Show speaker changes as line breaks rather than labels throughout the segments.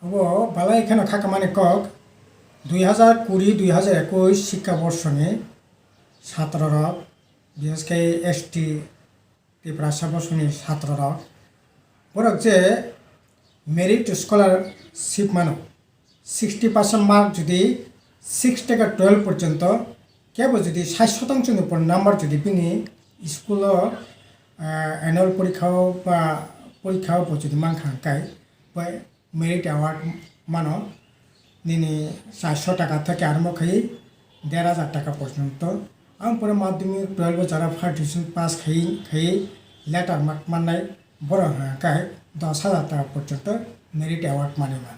ও বালা এখানে খাকা মানে কক 2020-2021 শিক্ষাবর্ষে ছাত্ররা বিশেষ করে এসটি ত্রিপ্রাসা বর্ষণী ছাত্ররা বরক যে মেরিট স্কলারশিপ মানো 60% মার্ক যদি 6 থেকে 12 পর্যন্ত কেবল যদি 60% উপর নাম্বার যদি পিনি স্কুল অ্যানুয়াল পরীক্ষাও বা পরীক্ষাও যদি মানখাঙ্কায় বা মেরিট অ্যাওয়ার্ড মানো নিনি 400 টাকা থেকে আরম্ভ খাই 1,500 টাকা পর্যন্ত আমপরে মাধ্যমিক 12 যারা ফার্স্ট ডিভিশন পাস খাই লেটার মার্ক মাননায় বড় হাঁকায় 10,000 টাকা পর্যন্ত মেরিট অ্যাওয়ার্ড মানে মান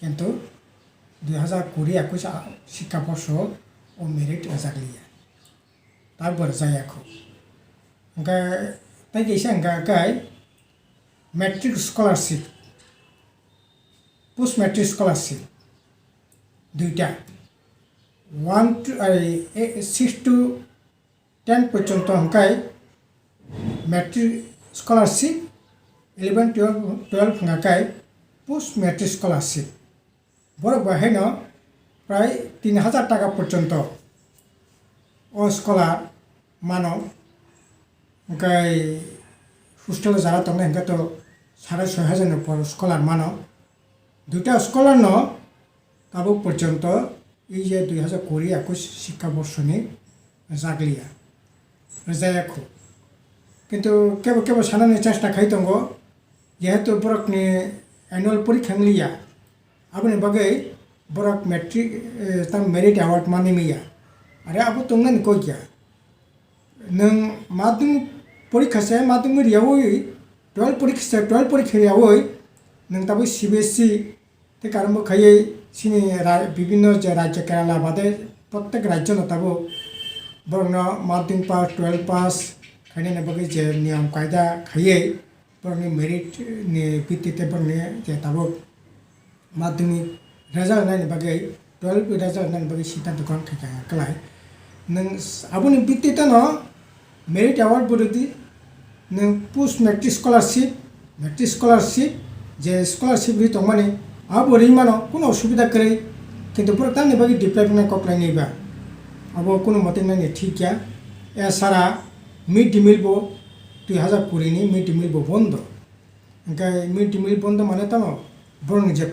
কিন্তু 2020-21 শিক্ষাবর্ষ ও মেরিট জাগলিয়া তারপরে যাই এখন তাই গেছে গায় matric scholarship post matric scholarship দুইটা 6 to 10 পর্যন্ত অঙ্কায় মেট্রিক স্কলারশিপ 11-12 অঙ্কায় পোস্ট মেট্রিক স্কলারশিপ বড় বাহাইন প্রায় 3,000 টাকা পর্যন্ত ও স্কলার মানব ওখানে হোস্টেলে যারা তখন হেঁকে তো 6,500 উপর স্কলার মানব দুইটা স্কলার ন তাবো পর্যন্ত এই যে 2020-21 শিক্ষাবর্ষে জাগলিয়া যাইয়াখো কিন্তু কেবল সানানি চেষ্টা খাইতঙ্গ যেহেতু বরকনি অ্যানুয়াল পরীক্ষা লিয়া আপনি বাগে বরক মেট্রিক তার মেরিট অ্যাওয়ার্ড মানে মিয়া আরে আবু তোমরা কই গিয়া नों माध्यमिक परीक्षा से माध्यमिक रियावई 12 परीक्षा से 12 परीक्षा रियावई नों तब सीबीएसई ते आरम्भ खाइए सिनी विभिन्न राज्य केरला बादे प्रत्येक राज्य न तब बरन माध्यमिक पास 12 पास खाने बगे जे नियम कायदा खाइए बरन मेरिट नि भित्तिते बरन जे तब माध्यमिक रिजल्ट नायनि बगे 12 रिजल्ट नायनि बगे सिद्धांत ग्रहण खालाय नों आबुनि भित्तिते न मेरिट अवार्ड बरदी नों पोस्ट मेट्रिक स्कलारशिप जे स्कलारशिप रि तंग माने अब ओरै मानो कोनो असुविधा करे किन्तु पुरा तानि बागि डिप्लयमेन्ट कक्लाय नैबा अब कोनो मते नानि ठीक गया ए सारा मिड डे मिल बो 2020 नि मिड डे मिल बो बंद ओंखाय मिड डे मिल बंद माने त बरं जे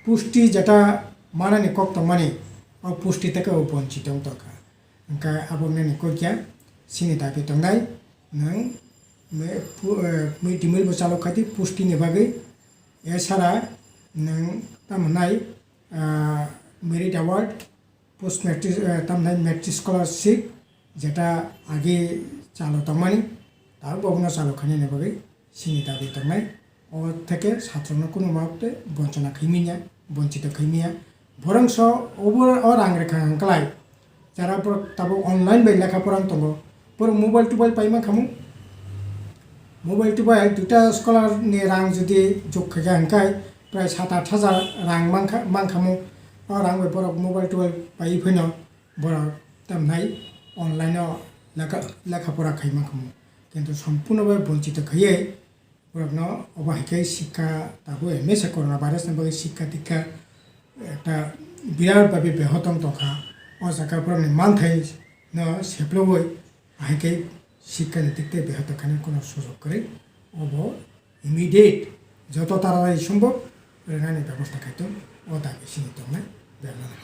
पुष्टि जेटा मानानि कक्त माने और पुष्टि तक वंचित तक उनका अब मैंने को क्या सिनी दाबी तंगनाय नों मिड डे मिल चालू खाती पुष्टि ने बागै एसारा नों तामनाय मेरिट अवार्ड पोस्ट मैट्रिक तामनाय मेट्रिक स्कलारशिप जेटा आगे चालू तंगमानी तार बबना चालू खाने ने बागै सिनी दाबी तंगनाय और थेके छात्रनो कोनो माबते वंचना खैमिया वंचित खैमिया बरंस ओबर और आंग्रेखा अंकलाय जरा तब ऑनलाइन बाई लेखा पढ़ान तंग पर मोबाइल टुबाइल पाइमा खामु मोबाइल टुबाइल दुटा स्कलार नि रां जुदि जखा अंकाय प्राय 7-8 हाजार रां मांखामु और रां बर मोबाइल टुबाइल पाइ फैन बर तमनाय ऑनलाइन लेखा पढ़ा खाइमा खामु किन्तु सम्पूर्ण वंचित खाइए बरन अबाहिके शिक्षा तब एमएस कोरोना भाइरास नि शिक्षा दीक्षा একটা বিরাটভাবে ব্যাহতম তথা ও জায়গাফোরাव মানথাই ন সেপ্লবই আহেকে শিক্ষানীতিতে ব্যাহতখানে কোনো সুযোগ করে অব ইমিডিয়েট যত তাড়াতাড়ি সম্ভব রেনানি ব্যবস্থা খাইতো ও দাবি সীমিত ব্যবহার